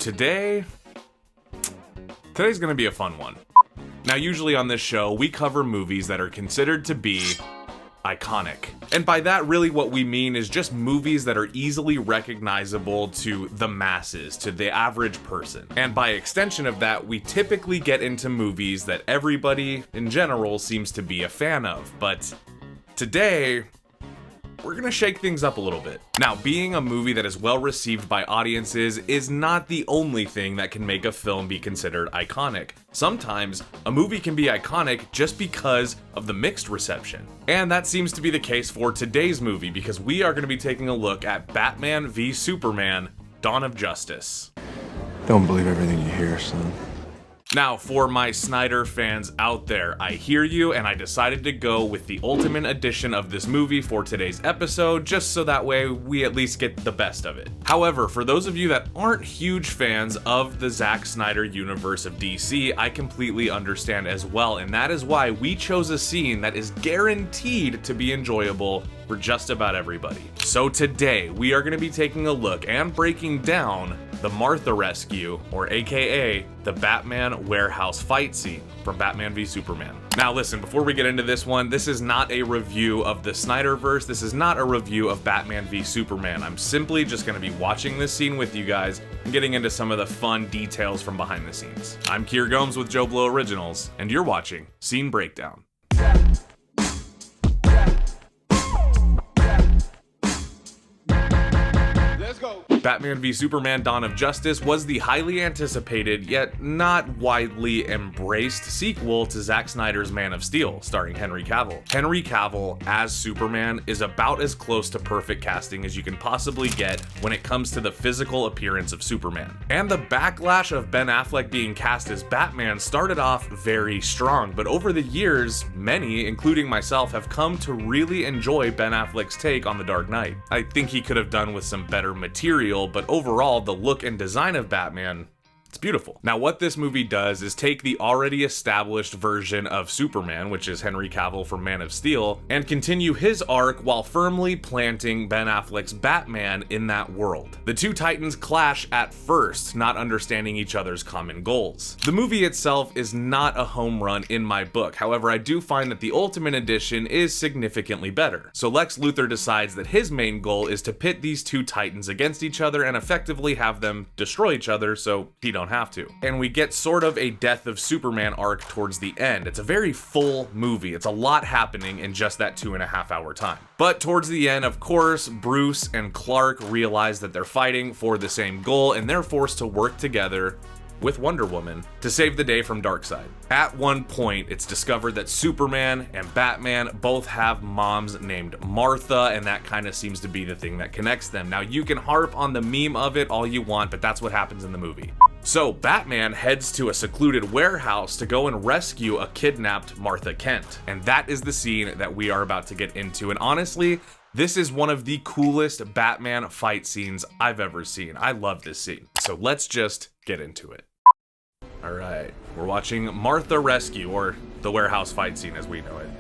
Today's gonna be a fun one. Now, usually on this show, we cover movies that are considered to be iconic. And by that, really what we mean is just movies that are easily recognizable to the masses, to the average person. And by extension of that, we typically get into movies that everybody in general seems to be a fan of. But today, we're gonna shake things up a little bit. Now, being a movie that is well received by audiences is not the only thing that can make a film be considered iconic. Sometimes, a movie can be iconic just because of the mixed reception. And that seems to be the case for today's movie, because we are gonna be taking a look at Batman v Superman: Dawn of Justice. Don't believe everything you hear, son. Now, for my Snyder fans out there, I hear you, and I decided to go with the Ultimate Edition of this movie for today's episode, just so that way we at least get the best of it. However, for those of you that aren't huge fans of the Zack Snyder universe of DC, I completely understand as well, and that is why we chose a scene that is guaranteed to be enjoyable for just about everybody. So today, we are going to be taking a look and breaking down the Martha rescue, or AKA the Batman warehouse fight scene from Batman v Superman. Now listen, before we get into this one, this is not a review of the Snyderverse. This is not a review of Batman v Superman. I'm simply just going to be watching this scene with you guys and getting into some of the fun details from behind the scenes. I'm Kier Gomes with JoBlo Originals, and you're watching Scene Breakdown. Batman v Superman: Dawn of Justice was the highly anticipated, yet not widely embraced sequel to Zack Snyder's Man of Steel, starring Henry Cavill. Henry Cavill as Superman is about as close to perfect casting as you can possibly get when it comes to the physical appearance of Superman. And the backlash of Ben Affleck being cast as Batman started off very strong, but over the years, many, including myself, have come to really enjoy Ben Affleck's take on The Dark Knight. I think he could have done with some better material, but overall, the look and design of Batman, it's beautiful. Now, what this movie does is take the already established version of Superman, which is Henry Cavill from Man of Steel, and continue his arc while firmly planting Ben Affleck's Batman in that world. The two titans clash at first, not understanding each other's common goals. The movie itself is not a home run in my book. However, I do find that the Ultimate Edition is significantly better. So Lex Luthor decides that his main goal is to pit these two titans against each other and effectively have them destroy each other so he don't have to. And we get sort of a Death of Superman arc towards the end. It's a very full movie. It's a lot happening in just that 2.5 hour time. But towards the end, of course, Bruce and Clark realize that they're fighting for the same goal, and they're forced to work together with Wonder Woman to save the day from Darkseid. At one point, it's discovered that Superman and Batman both have moms named Martha, and that kind of seems to be the thing that connects them. Now, you can harp on the meme of it all you want, but that's what happens in the movie. So Batman heads to a secluded warehouse to go and rescue a kidnapped Martha Kent. And that is the scene that we are about to get into. And honestly, this is one of the coolest Batman fight scenes I've ever seen. I love this scene. So let's just get into it. All right, we're watching Martha Rescue, or the warehouse fight scene as we know it.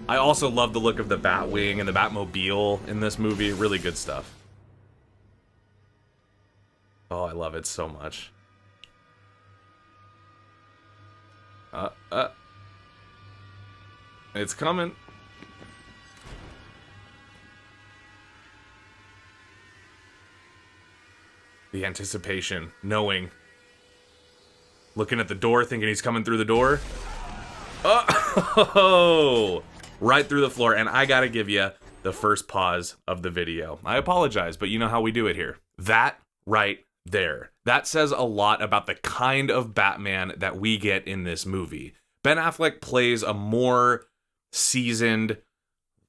I also love the look of the Batwing and the Batmobile in this movie. Really good stuff. Oh, I love it so much. It's coming. The anticipation, knowing. Looking at the door, thinking he's coming through the door. Oh! Right through the floor, and I gotta give you the first pause of the video. I apologize, but you know how we do it here. That right there. That says a lot about the kind of Batman that we get in this movie. Ben Affleck plays a more seasoned,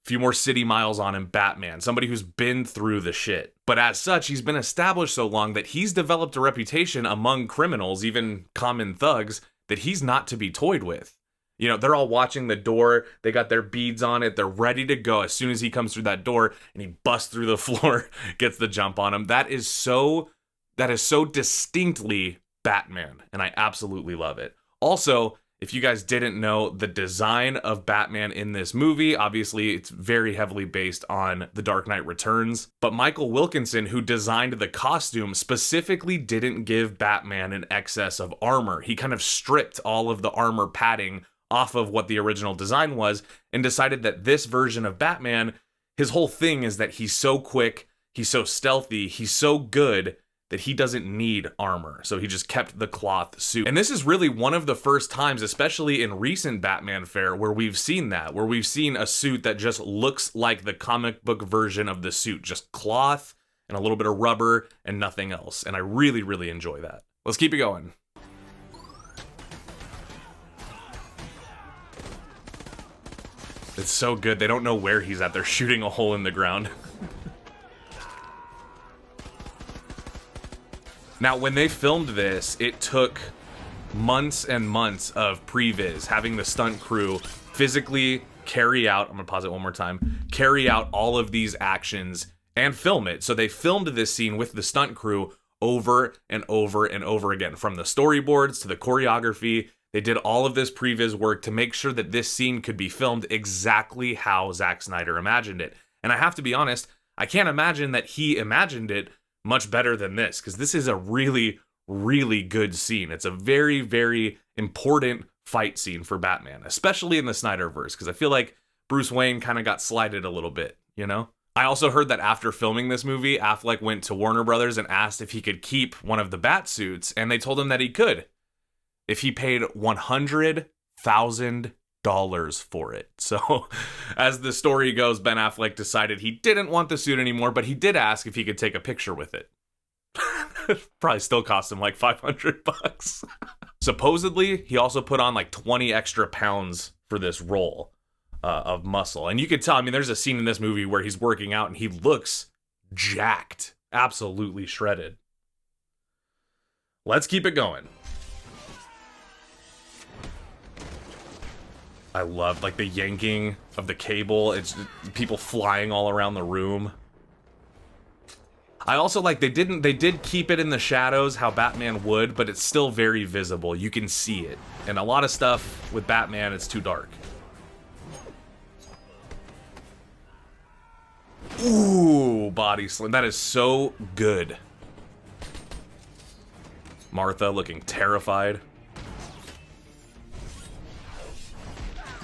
few more city miles on him Batman, somebody who's been through the shit. But as such, he's been established so long that he's developed a reputation among criminals, even common thugs, that he's not to be toyed with. You know, they're all watching the door, they got their beads on it, they're ready to go as soon as he comes through that door and he busts through the floor, gets the jump on him. That is so distinctly Batman, and I absolutely love it. Also, If you guys didn't know, the design of Batman in this movie, obviously it's very heavily based on The Dark Knight Returns, but Michael Wilkenson, who designed the costume, specifically didn't give Batman an excess of armor. He kind of stripped all of the armor padding off of what the original design was and decided that this version of Batman, his whole thing is that he's so quick, he's so stealthy, he's so good that he doesn't need armor. So he just kept the cloth suit. And this is really one of the first times, especially in recent Batman fare, where we've seen that, where we've seen a suit that just looks like the comic book version of the suit, just cloth and a little bit of rubber and nothing else. And I really, really enjoy that. Let's keep it going. It's so good. They don't know where he's at. They're shooting a hole in the ground. Now, when they filmed this, it took months and months of previs, having the stunt crew physically carry out, I'm gonna pause it one more time, carry out all of these actions and film it. So they filmed this scene with the stunt crew over and over and over again, from the storyboards to the choreography. They did all of this previs work to make sure that this scene could be filmed exactly how Zack Snyder imagined it. And I have to be honest, I can't imagine that he imagined it much better than this, because this is a really, really good scene. It's a very, very important fight scene for Batman, especially in the Snyderverse, because I feel like Bruce Wayne kind of got slighted a little bit, you know? I also heard that after filming this movie, Affleck went to Warner Brothers and asked if he could keep one of the bat suits, and they told him that he could, if he paid $100,000 for it. So, as the story goes, Ben Affleck decided he didn't want the suit anymore, but he did ask if he could take a picture with it. Probably still cost him like $500. Supposedly, he also put on like 20 extra pounds for this role of muscle. And you could tell, I mean, there's a scene in this movie where he's working out and he looks jacked, absolutely shredded. Let's keep it going. I love like the yanking of the cable. It's people flying all around the room. I also like they did keep it in the shadows how Batman would, but it's still very visible. You can see it. And a lot of stuff with Batman, it's too dark. Ooh, body slam. That is so good. Martha looking terrified.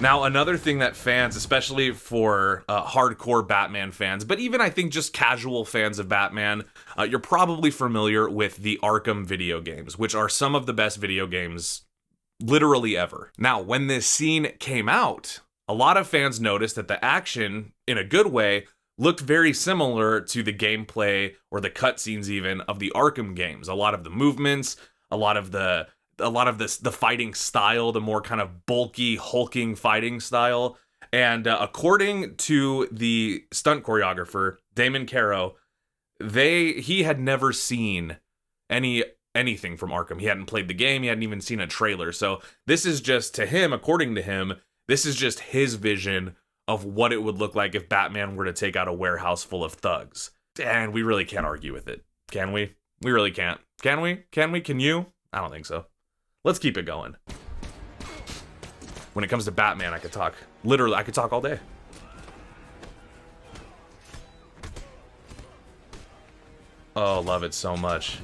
Now, another thing that fans, especially for hardcore Batman fans, but even I think just casual fans of Batman, you're probably familiar with the Arkham video games, which are some of the best video games literally ever. Now, when this scene came out, a lot of fans noticed that the action, in a good way, looked very similar to the gameplay or the cutscenes even of the Arkham games. A lot of the movements, a lot of the fighting style, the more kind of bulky, hulking fighting style. And according to the stunt choreographer, Damon Caro, he had never seen anything from Arkham. He hadn't played the game. He hadn't even seen a trailer. So this is just, to him, according to him, this is just his vision of what it would look like if Batman were to take out a warehouse full of thugs. And we really can't argue with it, can we? We really can't. Can we? Can we? Can you? I don't think so. Let's keep it going. When it comes to Batman, I could talk. Literally, I could talk all day. Oh, love it so much.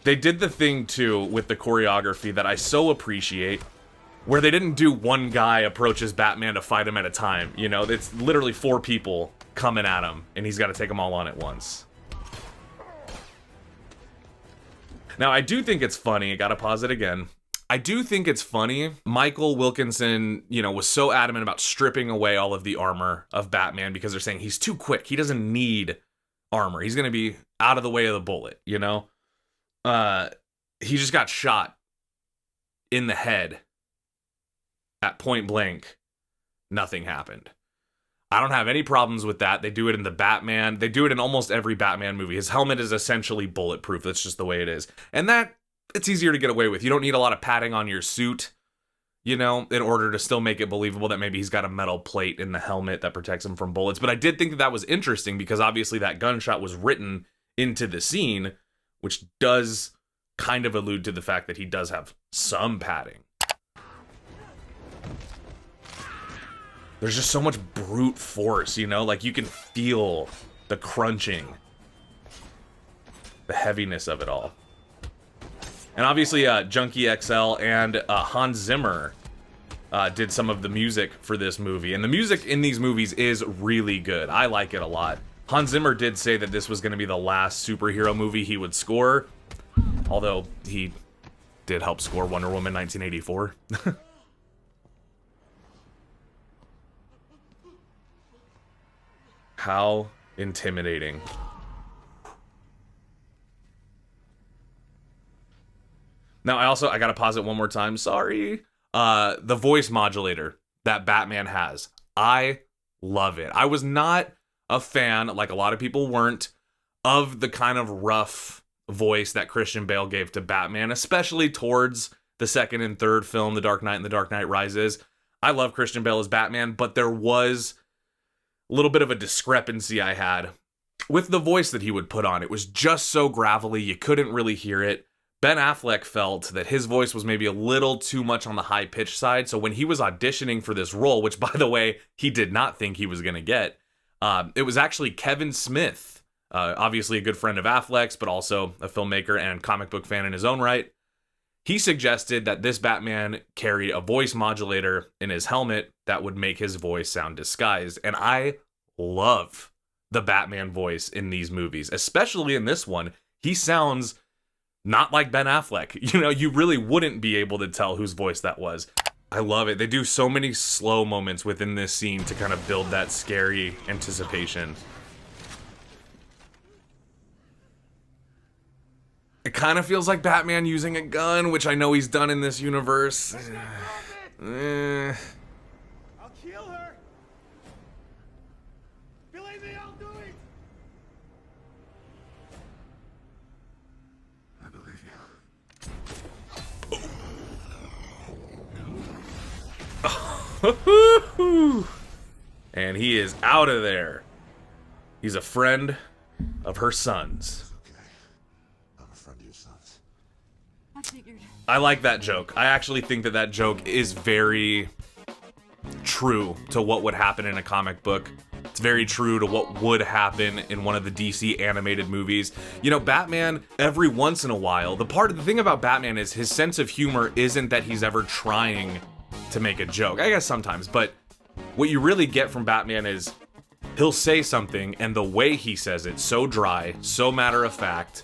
They did the thing, too, with the choreography that I so appreciate, where they didn't do one guy approaches Batman to fight him at a time. You know, it's literally 4 people coming at him, and he's got to take them all on at once. Now, I do think it's funny. I gotta pause it again. I do think it's funny. Michael Wilkenson, you know, was so adamant about stripping away all of the armor of Batman because they're saying he's too quick. He doesn't need armor. He's gonna be out of the way of the bullet, you know? He just got shot in the head at point blank. Nothing happened. I don't have any problems with that. They do it in the Batman. They do it in almost every Batman movie. His helmet is essentially bulletproof. That's just the way it is. And that, it's easier to get away with. You don't need a lot of padding on your suit, you know, in order to still make it believable that maybe he's got a metal plate in the helmet that protects him from bullets. But I did think that that was interesting because obviously that gunshot was written into the scene, which does kind of allude to the fact that he does have some padding. there's just so much brute force, you know? Like, you can feel the crunching, the heaviness of it all. And obviously, Junkie XL and Hans Zimmer did some of the music for this movie. And the music in these movies is really good. I like it a lot. Hans Zimmer did say that this was going to be the last superhero movie he would score, although he did help score Wonder Woman 1984. How intimidating. Now, I gotta pause it one more time. Sorry. The voice modulator that Batman has. I love it. I was not a fan, like a lot of people weren't, of the kind of rough voice that Christian Bale gave to Batman, especially towards the second and third film, The Dark Knight and The Dark Knight Rises. I love Christian Bale as Batman, but there was a little bit of a discrepancy I had with the voice that he would put on. It was just so gravelly, you couldn't really hear it. Ben Affleck felt that his voice was maybe a little too much on the high-pitched side, so when he was auditioning for this role, which, by the way, he did not think he was going to get, it was actually Kevin Smith, obviously a good friend of Affleck's, but also a filmmaker and comic book fan in his own right. He suggested that this Batman carry a voice modulator in his helmet that would make his voice sound disguised, and I love the Batman voice in these movies, especially in this one. He sounds not like Ben Affleck. You know, you really wouldn't be able to tell whose voice that was. I love it. They do so many slow moments within this scene to kind of build that scary anticipation. It kind of feels like Batman using a gun, which I know he's done in this universe. I'll kill her. Believe me, I'll do it. I believe you. And he is out of there. He's a friend of her son's. I like that joke. I actually think that that joke is very true to what would happen in a comic book. It's very true to what would happen in one of the DC animated movies. You know, Batman, every once in a while, the thing about Batman is his sense of humor isn't that he's ever trying to make a joke. I guess sometimes, but what you really get from Batman is he'll say something and the way he says it, so dry, so matter of fact,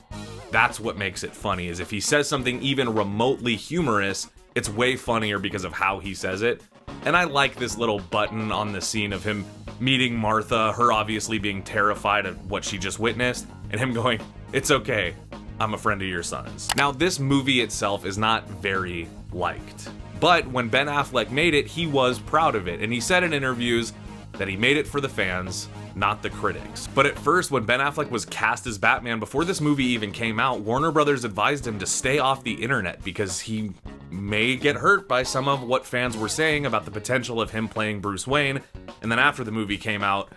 that's what makes it funny. Is if he says something even remotely humorous, it's way funnier because of how he says it. And I like this little button on the scene of him meeting Martha, her obviously being terrified of what she just witnessed, and him going, "It's okay, I'm a friend of your son's." Now, this movie itself is not very liked, but when Ben Affleck made it, he was proud of it, and he said in interviews that he made it for the fans, not the critics. But at first, when Ben Affleck was cast as Batman, before this movie even came out, Warner Brothers advised him to stay off the internet because he may get hurt by some of what fans were saying about the potential of him playing Bruce Wayne. And then after the movie came out,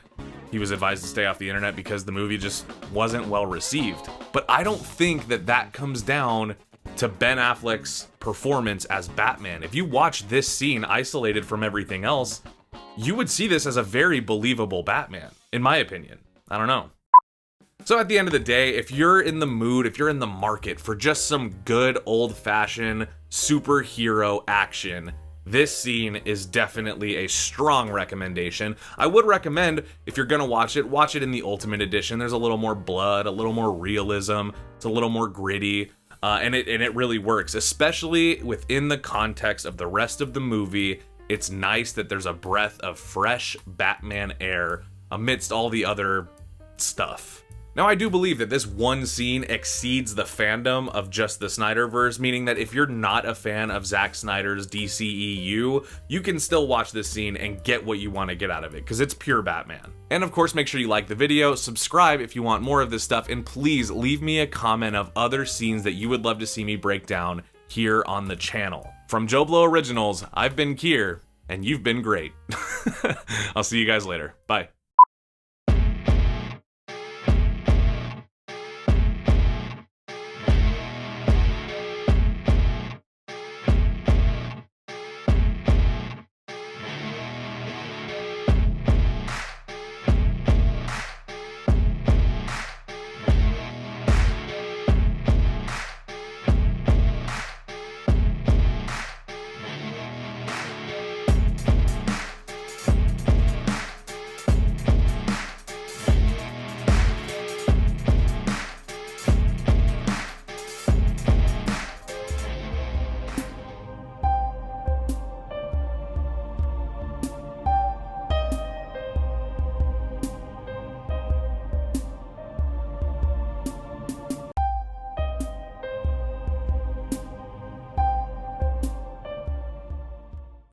he was advised to stay off the internet because the movie just wasn't well received. But I don't think that that comes down to Ben Affleck's performance as Batman. If you watch this scene isolated from everything else, you would see this as a very believable Batman, in my opinion. I don't know. So at the end of the day, if you're in the mood, if you're in the market for just some good old-fashioned superhero action, this scene is definitely a strong recommendation. I would recommend, if you're gonna watch it in the Ultimate Edition. There's a little more blood, a little more realism, it's a little more gritty, and it really works, especially within the context of the rest of the movie. It's nice that there's a breath of fresh Batman air amidst all the other stuff. Now, I do believe that this one scene exceeds the fandom of just the Snyderverse, meaning that if you're not a fan of Zack Snyder's DCEU, you can still watch this scene and get what you want to get out of it, because it's pure Batman. And of course, make sure you like the video, subscribe if you want more of this stuff, and please leave me a comment of other scenes that you would love to see me break down here on the channel. From JoBlo Originals, I've been Kier, and you've been great. I'll see you guys later. Bye.